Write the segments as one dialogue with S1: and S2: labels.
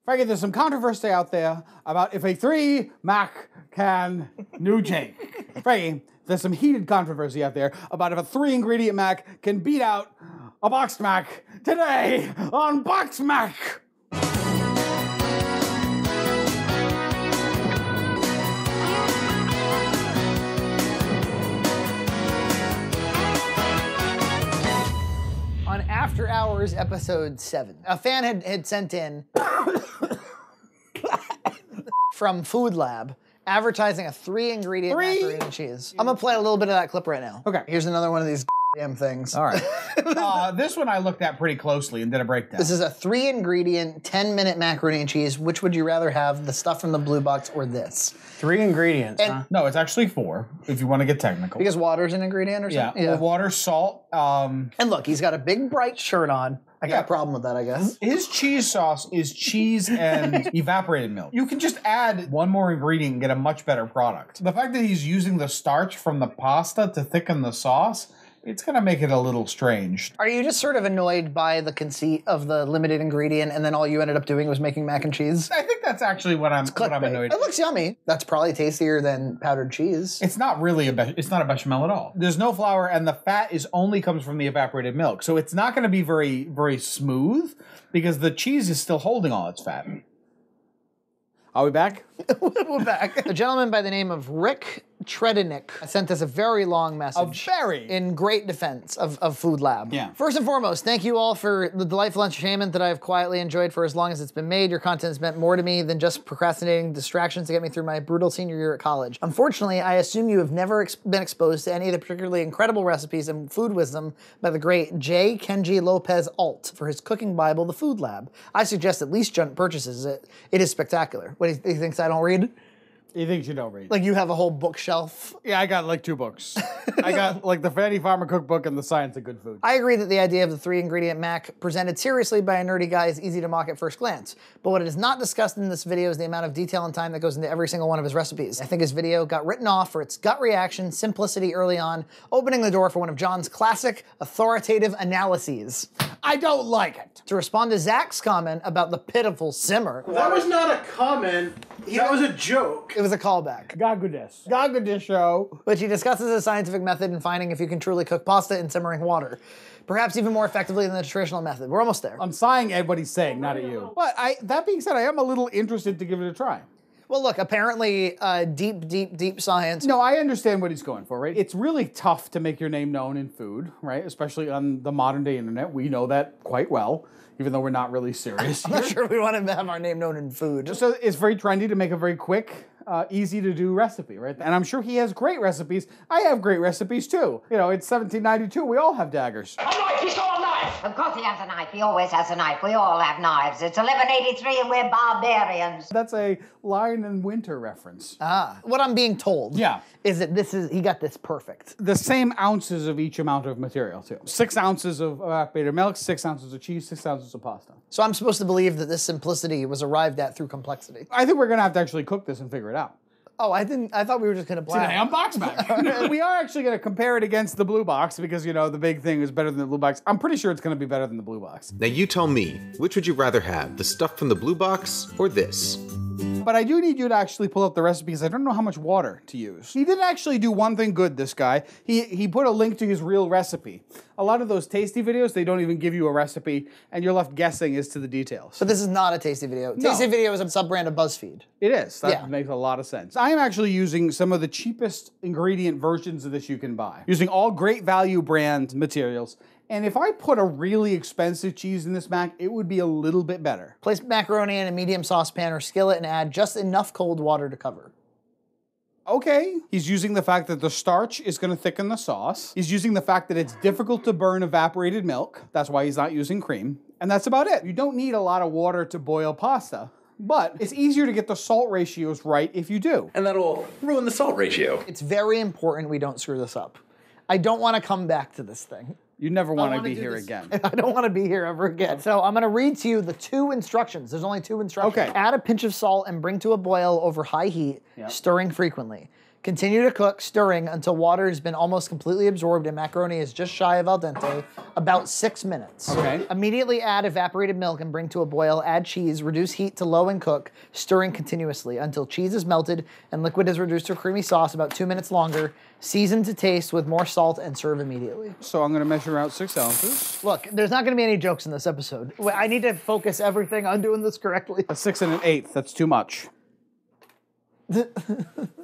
S1: Frankie, there's some controversy out there about if a 3 Mac can new Jake. Frankie, there's some heated controversy out there about if a 3-ingredient Mac can beat out a boxed Mac today on BoxMac.
S2: On After Hours, episode 7. A fan had sent in from Food Lab advertising a 3-ingredient macaroni and cheese. I'm gonna play a little bit of that clip right now.
S1: Okay.
S2: Here's another one of these damn things.
S1: All right. This one I looked at pretty closely and did a breakdown.
S2: This is a 3-ingredient, 10-minute macaroni and cheese. Which would you rather have, the stuff from the blue box or this?
S3: 3 ingredients, huh?
S1: No, it's actually 4, if you want to get technical.
S2: Because water's an ingredient or something?
S1: Yeah, water, salt.
S2: And look, he's got a big bright shirt on. I got a problem with that, I guess.
S1: His cheese sauce is cheese and evaporated milk. You can just add one more ingredient and get a much better product. The fact that he's using the starch from the pasta to thicken the sauce, it's going to make it a little strange.
S2: Are you just sort of annoyed by the conceit of the limited ingredient and then all you ended up doing was making mac and cheese?
S1: I think that's actually what I'm annoyed.
S2: It looks yummy. That's probably tastier than powdered cheese.
S1: It's not really it's not a bechamel at all. There's no flour and the fat only comes from the evaporated milk. So it's not going to be very, very smooth because the cheese is still holding all its fat. Are we back?
S2: We're back. A gentleman by the name of Rick Tredenick sent us a very long message. In great defense of Food Lab.
S1: Yeah.
S2: First and foremost, thank you all for the delightful entertainment that I have quietly enjoyed for as long as it's been made. Your content has meant more to me than just procrastinating distractions to get me through my brutal senior year at college. Unfortunately, I assume you have never been exposed to any of the particularly incredible recipes and food wisdom by the great Kenji López-Alt for his cooking bible, The Food Lab. I suggest at least Junt purchases it. It is spectacular. What, he thinks I don't read?
S1: He thinks you don't read.
S2: Like you have a whole bookshelf?
S1: Yeah, I got like 2 books. I got like the Fatty Farmer Cookbook and the Science of Good Food.
S2: I agree that the idea of the 3-ingredient mac presented seriously by a nerdy guy is easy to mock at first glance. But what is not discussed in this video is the amount of detail and time that goes into every single one of his recipes. I think his video got written off for its gut reaction, simplicity early on, opening the door for one of John's classic authoritative analyses.
S1: I don't like it.
S2: To respond to Zach's comment about the pitiful simmer.
S3: That was not a comment. That was a joke.
S2: It was a callback.
S1: Gagudish show.
S2: Which he discusses a scientific method in finding if you can truly cook pasta in simmering water. Perhaps even more effectively than the traditional method. We're almost there.
S1: I'm sighing at what he's saying, not at you. But that being said, I am a little interested to give it a try.
S2: Well, look, apparently deep science.
S1: No, I understand what he's going for, right? It's really tough to make your name known in food, right? Especially on the modern day internet. We know that quite well, even though we're not really serious.
S2: I'm not sure we want to have our name known in food.
S1: So it's very trendy to make a very quick, easy to do recipe, right? And I'm sure he has great recipes. I have great recipes too. You know, it's 1792. We all have daggers.
S4: A knife! He's got a knife! Of course he has a knife. He always has a knife. We all have knives. It's 1183 and we're barbarians.
S1: That's a Lion in Winter reference.
S2: What I'm being told is that he got this perfect.
S1: The same ounces of each amount of material too. 6 ounces of evaporated milk, 6 ounces of cheese, 6 ounces of pasta.
S2: So I'm supposed to believe that this simplicity was arrived at through complexity.
S1: I think we're gonna have to actually cook this and figure it out.
S2: Oh, I thought we were just gonna play.
S1: Today on BoxMac. We are actually gonna compare it against the blue box because, you know, the big thing is better than the blue box. I'm pretty sure it's gonna be better than the blue box.
S5: Now you tell me, which would you rather have, the stuff from the blue box or this?
S1: But I do need you to actually pull up the recipe because I don't know how much water to use. He did actually do one thing good, this guy. He put a link to his real recipe. A lot of those tasty videos, they don't even give you a recipe, and you're left guessing as to the details.
S2: But this is not a tasty video. Tasty video is a sub-brand of BuzzFeed.
S1: It is. That makes a lot of sense. I am actually using some of the cheapest ingredient versions of this you can buy. Using all great value brand materials. And if I put a really expensive cheese in this mac, it would be a little bit better.
S2: Place macaroni in a medium saucepan or skillet and add just enough cold water to cover.
S1: Okay. He's using the fact that the starch is going to thicken the sauce. He's using the fact that it's difficult to burn evaporated milk. That's why he's not using cream. And that's about it. You don't need a lot of water to boil pasta. But it's easier to get the salt ratios right if you do.
S6: And that'll ruin the salt ratio.
S2: It's very important we don't screw this up. I don't want to come back to this thing.
S1: You never want to be here again.
S2: I don't want to be here ever again. So I'm going to read to you the 2 instructions. There's only 2 instructions.
S1: Okay.
S2: Add a pinch of salt and bring to a boil over high heat, stirring frequently. Continue to cook, stirring until water has been almost completely absorbed and macaroni is just shy of al dente, about 6 minutes.
S1: Okay.
S2: Immediately add evaporated milk and bring to a boil, add cheese, reduce heat to low and cook, stirring continuously until cheese is melted and liquid is reduced to a creamy sauce about 2 minutes longer. Season to taste with more salt and serve immediately.
S1: So I'm gonna measure out 6 ounces.
S2: Look, there's not gonna be any jokes in this episode. I need to focus everything on doing this correctly.
S1: A 6 1/8, that's too much.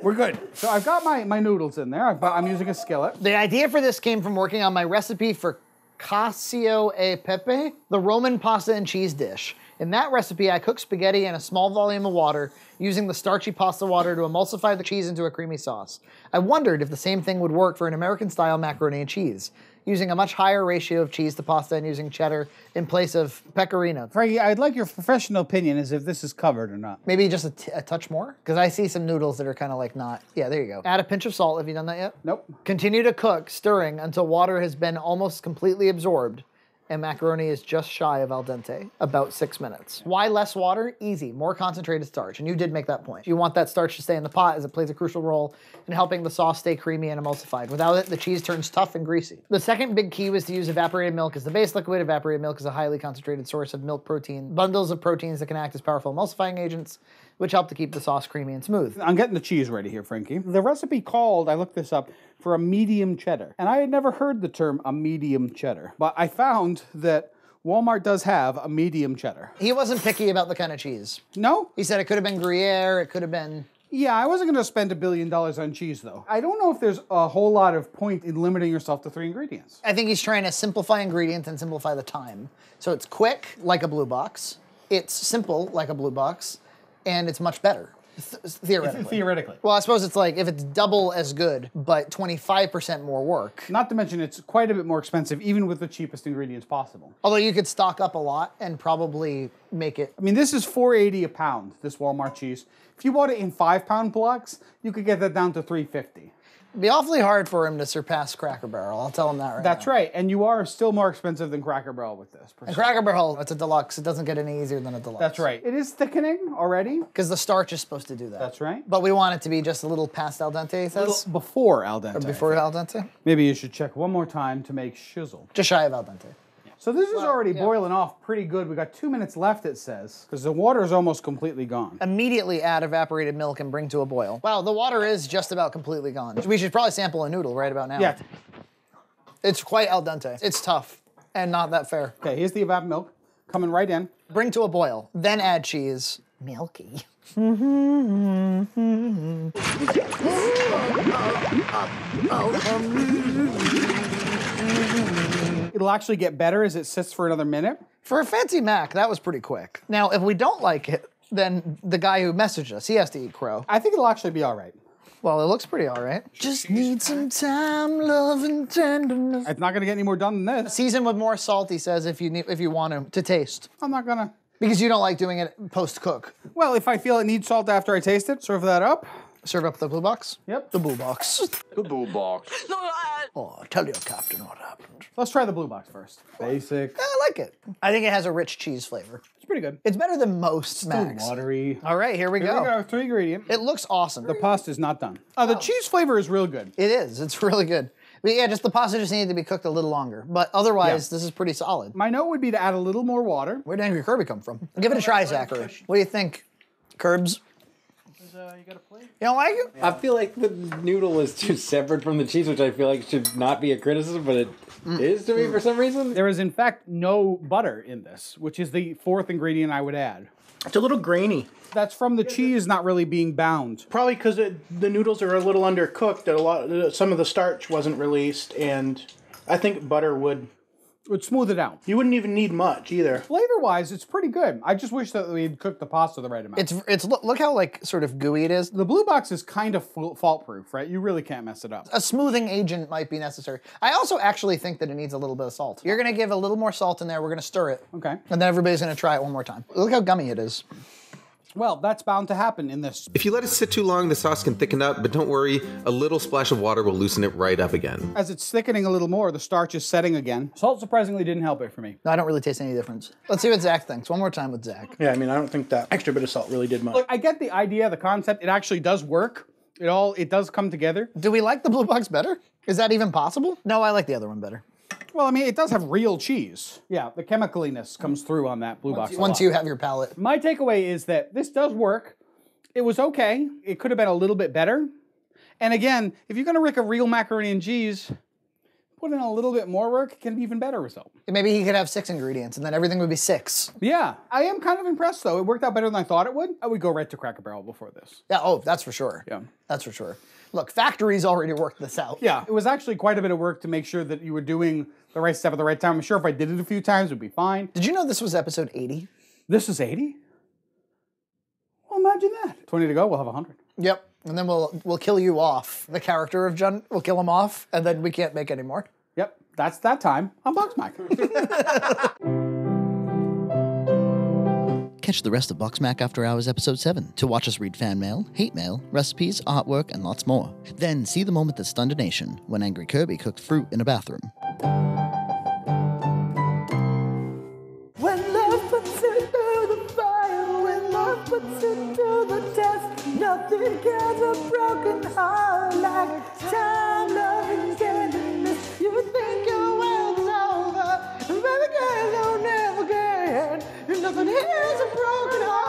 S1: We're good. So I've got my noodles in there. I'm using a skillet.
S2: The idea for this came from working on my recipe for cacio e pepe, the Roman pasta and cheese dish. In that recipe, I cooked spaghetti in a small volume of water, using the starchy pasta water to emulsify the cheese into a creamy sauce. I wondered if the same thing would work for an American-style macaroni and cheese, using a much higher ratio of cheese to pasta and using cheddar in place of pecorino.
S1: Frankie, I'd like your professional opinion as if this is covered or not.
S2: Maybe just a touch more? Because I see some noodles that are kind of like not. Yeah, there you go. Add a pinch of salt. Have you done that yet?
S1: Nope.
S2: Continue to cook, stirring until water has been almost completely absorbed and macaroni is just shy of al dente, about 6 minutes. Why less water? Easy, more concentrated starch, and you did make that point. You want that starch to stay in the pot as it plays a crucial role in helping the sauce stay creamy and emulsified. Without it, the cheese turns tough and greasy. The second big key was to use evaporated milk as the base liquid. Evaporated milk is a highly concentrated source of milk protein, bundles of proteins that can act as powerful emulsifying agents, which help to keep the sauce creamy and smooth.
S1: I'm getting the cheese ready here, Frankie. The recipe called, I looked this up, for a medium cheddar. And I had never heard the term a medium cheddar. But I found that Walmart does have a medium cheddar.
S2: He wasn't picky about the kind of cheese.
S1: No?
S2: He said it could have been Gruyere, it could have been...
S1: Yeah, I wasn't gonna spend $1 billion on cheese though. I don't know if there's a whole lot of point in limiting yourself to 3 ingredients.
S2: I think he's trying to simplify ingredients and simplify the time. So it's quick, like a blue box. It's simple, like a blue box. And it's much better, theoretically.
S1: Theoretically.
S2: Well, I suppose it's like if it's double as good, but 25% more work.
S1: Not to mention it's quite a bit more expensive, even with the cheapest ingredients possible.
S2: Although you could stock up a lot and probably make it.
S1: I mean, this is $4.80 a pound, this Walmart cheese. If you bought it in 5-pound blocks, you could get that down to $3.50.
S2: It'd be awfully hard for him to surpass Cracker Barrel. I'll tell him that right
S1: That's
S2: now.
S1: right, and you are still more expensive than Cracker Barrel with this.
S2: And Cracker Barrel, it's a deluxe. It doesn't get any easier than a deluxe.
S1: That's right. It is thickening already.
S2: Because the starch is supposed to do that.
S1: That's right.
S2: But we want it to be just a little past al dente, he says.
S1: Before al dente.
S2: Or before al dente?
S1: Maybe you should check one more time to make shizzle.
S2: Just shy of al dente.
S1: So this is already boiling off pretty good. We got 2 minutes left, it says, because the water is almost completely gone.
S2: Immediately add evaporated milk and bring to a boil. Wow, the water is just about completely gone. We should probably sample a noodle right about now.
S1: Yeah.
S2: It's quite al dente. It's tough and not that fair.
S1: Okay, here's the evap milk coming right in.
S2: Bring to a boil, then add cheese. Milky.
S1: It'll actually get better as it sits for another minute.
S2: For a fancy mac, that was pretty quick. Now, if we don't like it, then the guy who messaged us, he has to eat crow.
S1: I think it'll actually be all right.
S2: Well, it looks pretty all right. Just need some time, love, and tenderness.
S1: It's not gonna get any more done than this.
S2: Season with more salt, he says, if you want to taste.
S1: I'm not gonna.
S2: Because you don't like doing it post-cook.
S1: Well, if I feel it needs salt after I taste it, serve that up.
S2: Serve up the blue box?
S1: Yep.
S2: The blue box.
S6: The boo box.
S2: Oh, tell your captain what happened.
S1: Let's try the blue box first. Basic.
S2: I like it. I think it has a rich cheese flavor.
S1: It's pretty good.
S2: It's better than most Macs.
S1: Watery.
S2: All right, here we
S1: Here
S2: go.
S1: we go, 3 ingredient.
S2: It looks awesome.
S1: The pasta's not done. The cheese flavor is real good.
S2: It is. It's really good. But yeah, just the pasta just needed to be cooked a little longer. But otherwise, this is pretty solid.
S1: My note would be to add a little more water.
S2: Where did Angry Kirby come from? Give it a try, Zachary. What do you think, Curbs?
S3: You got a plate?
S2: You don't like it?
S7: I feel like the noodle is too separate from the cheese, which I feel like should not be a criticism, but it is to me for some reason.
S1: There is, in fact, no butter in this, which is the 4th ingredient I would add.
S3: It's a little grainy.
S1: That's from the cheese not really being bound.
S3: Probably because the noodles are a little undercooked. That some of the starch wasn't released, and I think butter would
S1: Smooth it out.
S3: You wouldn't even need much either.
S1: Flavor-wise, it's pretty good. I just wish that we'd cooked the pasta the right amount.
S2: It's look how like sort of gooey it is.
S1: The blue box is kind of fault-proof, right? You really can't mess it up.
S2: A smoothing agent might be necessary. I also actually think that it needs a little bit of salt. You're gonna give a little more salt in there. We're gonna stir it.
S1: Okay.
S2: And then everybody's gonna try it one more time. Look how gummy it is.
S1: Well, that's bound to happen in this.
S5: If you let it sit too long, the sauce can thicken up, but don't worry, a little splash of water will loosen it right up again.
S1: As it's thickening a little more, the starch is setting again. Salt surprisingly didn't help it for me.
S2: No, I don't really taste any difference. Let's see what Zach thinks. One more time with Zach.
S3: Yeah, I mean, I don't think that extra bit of salt really did much.
S1: Look, I get the idea, the concept. It actually does work. It does come together.
S2: Do we like the blue box better? Is that even possible? No, I like the other one better.
S1: Well, I mean, it does have real cheese. Yeah, the chemicaliness comes through on that blue box.
S2: Once you have your palate.
S1: My takeaway is that this does work. It was okay. It could have been a little bit better. And again, if you're gonna make a real macaroni and cheese, put in a little bit more work, it can be even better result.
S2: Maybe he could have 6 ingredients and then everything would be 6.
S1: Yeah, I am kind of impressed though. It worked out better than I thought it would. I would go right to Cracker Barrel before this.
S2: Yeah, oh, that's for sure.
S1: Yeah.
S2: That's for sure. Look, factories already worked this out.
S1: Yeah, it was actually quite a bit of work to make sure that you were doing the right stuff at the right time. I'm sure if I did it a few times, it would be fine.
S2: Did you know this was episode 80?
S1: This is 80? Well, imagine that. 20 to go, we'll have 100.
S2: Yep. And then we'll kill you off. The character of Junt, we'll kill him off, and then we can't make any more.
S1: Yep, that's that time on BoxMac.
S8: Catch the rest of BoxMac After Hours Episode 7 to watch us read fan mail, hate mail, recipes, artwork, and lots more. Then see the moment that stunned a nation when Angry Kirby cooked fruit in a bathroom.
S2: When love puts it through the fire, when love puts it to the test, nothing kills a broken heart like time, love, and tenderness. You think your world is over, but the girls don't never get. Nothing heals a broken heart.